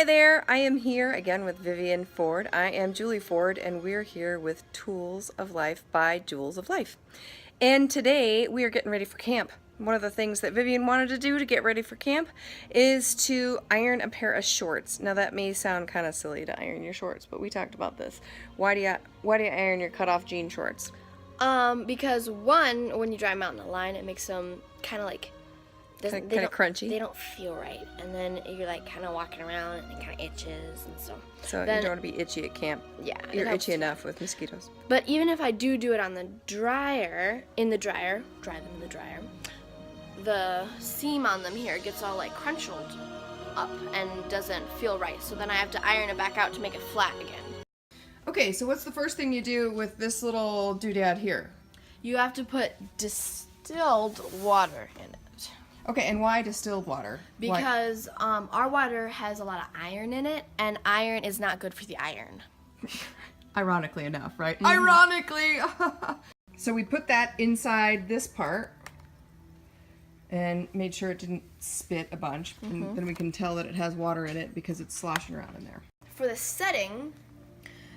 Hi there, I am here again with Vivian Ford. I am Julie Ford, and we're here with Tools of Life by Julz of Life. And today we are getting ready for camp. One of the things that Vivian wanted to do to get ready for camp is to iron a pair of shorts. Now that may sound kind of silly to iron your shorts, but we talked about this. Why do you iron your cutoff jean shorts? Because one, when you dry them out in a line, it makes them kind of like Kind of crunchy. They don't feel right, and then you're like kind of walking around, and it kind of itches, and so then, you don't want to be itchy at camp. Yeah, you're itchy enough with mosquitoes. But even if I do it on the dryer, dry them in the dryer, the seam on them here gets all like crunchled up and doesn't feel right. So then I have to iron it back out to make it flat again. Okay, so what's the first thing you do with this little doodad here? You have to put distilled water in it. Okay, and why distilled water? Because our water has a lot of iron in it, and iron is not good for the iron. Ironically enough, right? Mm-hmm. Ironically! So we put that inside this part and made sure it didn't spit a bunch. Mm-hmm. And then we can tell that it has water in it because it's sloshing around in there. For the setting,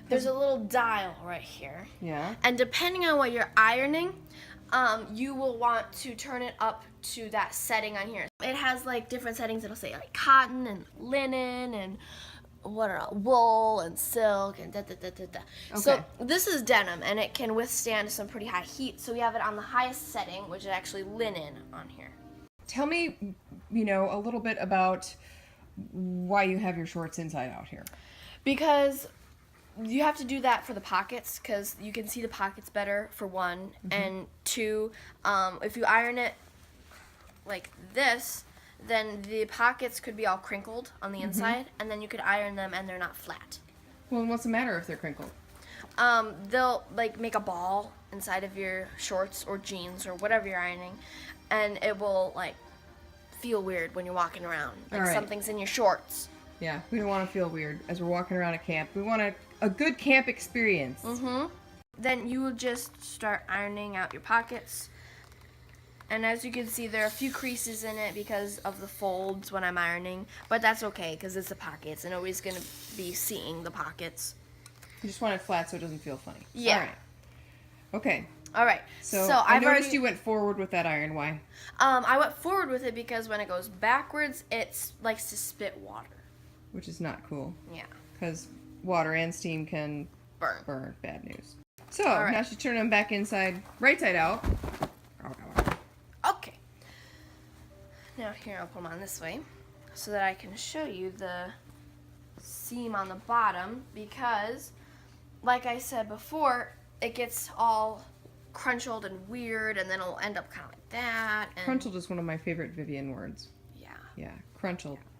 there's a little dial right here. Yeah. And depending on what you're ironing, you will want to turn it up to that setting on here. It has like different settings. It'll say like cotton and linen and wool and silk and Okay. So this is denim, and it can withstand some pretty high heat. So we have it on the highest setting, which is actually linen on here. Tell me, a little bit about why you have your shorts inside out here. Because you have to do that for the pockets, because you can see the pockets better, for one. Mm-hmm. And two, if you iron it like this, then the pockets could be all crinkled on the inside, and then you could iron them and they're not flat. Well, what's the matter if they're crinkled? They'll like make a ball inside of your shorts or jeans or whatever you're ironing, and it will like feel weird when you're walking around, like something's in your shorts. Yeah, we don't want to feel weird as we're walking around a camp. We want a good camp experience. Mm-hmm. Then you will just start ironing out your pockets. And as you can see, there are a few creases in it because of the folds when I'm ironing. But that's okay, because it's the pockets, and nobody's going to be seeing the pockets. You just want it flat so it doesn't feel funny. Yeah. All right. Okay. All right. So I noticed you went forward with that iron. Why? I went forward with it because when it goes backwards, it likes to spit water. Which is not cool. Yeah. Because water and steam can burn. Bad news. So now she's turning them back inside, right side out. Okay. Now here, I'll put them on this way so that I can show you the seam on the bottom, because like I said before, it gets all crunchled and weird, and then it'll end up kind of like that. And crunchled is one of my favorite Vivian words. Yeah. Yeah, crunchled. Yeah.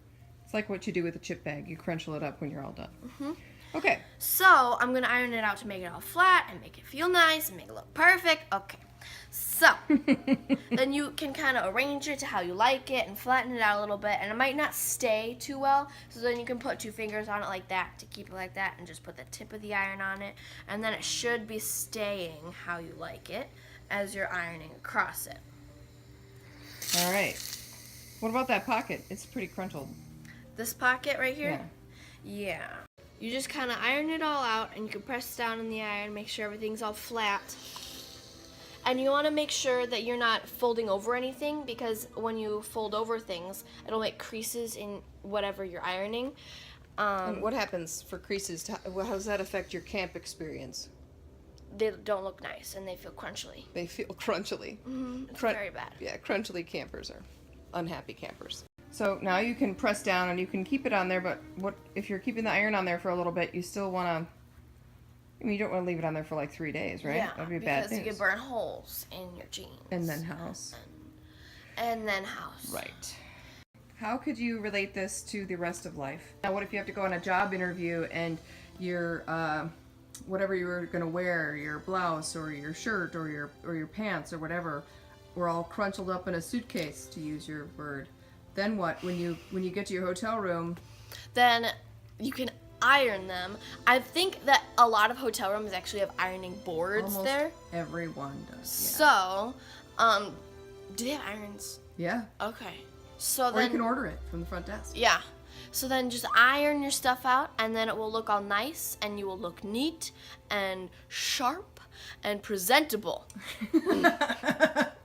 It's like what you do with a chip bag. You crunchel it up when you're all done. Mm-hmm. Okay. So I'm going to iron it out to make it all flat and make it feel nice and make it look perfect. Okay. So then you can kind of arrange it to how you like it and flatten it out a little bit. And it might not stay too well. So then you can put 2 fingers on it like that to keep it like that, and just put the tip of the iron on it. And then it should be staying how you like it as you're ironing across it. All right. What about that pocket? It's pretty crunchled. This pocket right here? Yeah. You just kind of iron it all out, and you can press down in the iron, make sure everything's all flat. And you want to make sure that you're not folding over anything, because when you fold over things, it'll make creases in whatever you're ironing. And what happens for creases? How does that affect your camp experience? They don't look nice, and they feel crunchily. They feel crunchily. Mm-hmm. It's very bad. Yeah, crunchily campers are unhappy campers. So now you can press down and you can keep it on there, but what if you're keeping the iron on there for a little bit, you still want to, you don't want to leave it on there for like 3 days, right? Yeah, that'd be bad news. Because you could burn holes in your jeans. And then house. And then house. Right. How could you relate this to the rest of life? Now, what if you have to go on a job interview and your, whatever you were going to wear, your blouse or your shirt or your pants or whatever, were all crunchled up in a suitcase, to use your word. Then what? When you get to your hotel room, then you can iron them. I think that a lot of hotel rooms actually have ironing boards. Almost there. Everyone does. So, Yeah. do they have irons? Yeah. Okay. So or then you can order it from the front desk. Yeah. So then just iron your stuff out, and then it will look all nice, and you will look neat and sharp and presentable.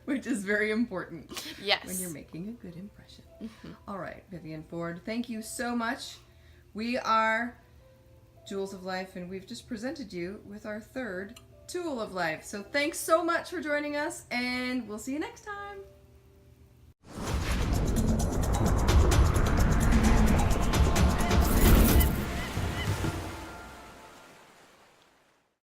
Which is very important. Yes. When you're making a good impression. All right, Vivian Ford, thank you so much. We are Jewels of Life, and we've just presented you with our third tool of life. So thanks so much for joining us, and we'll see you next time.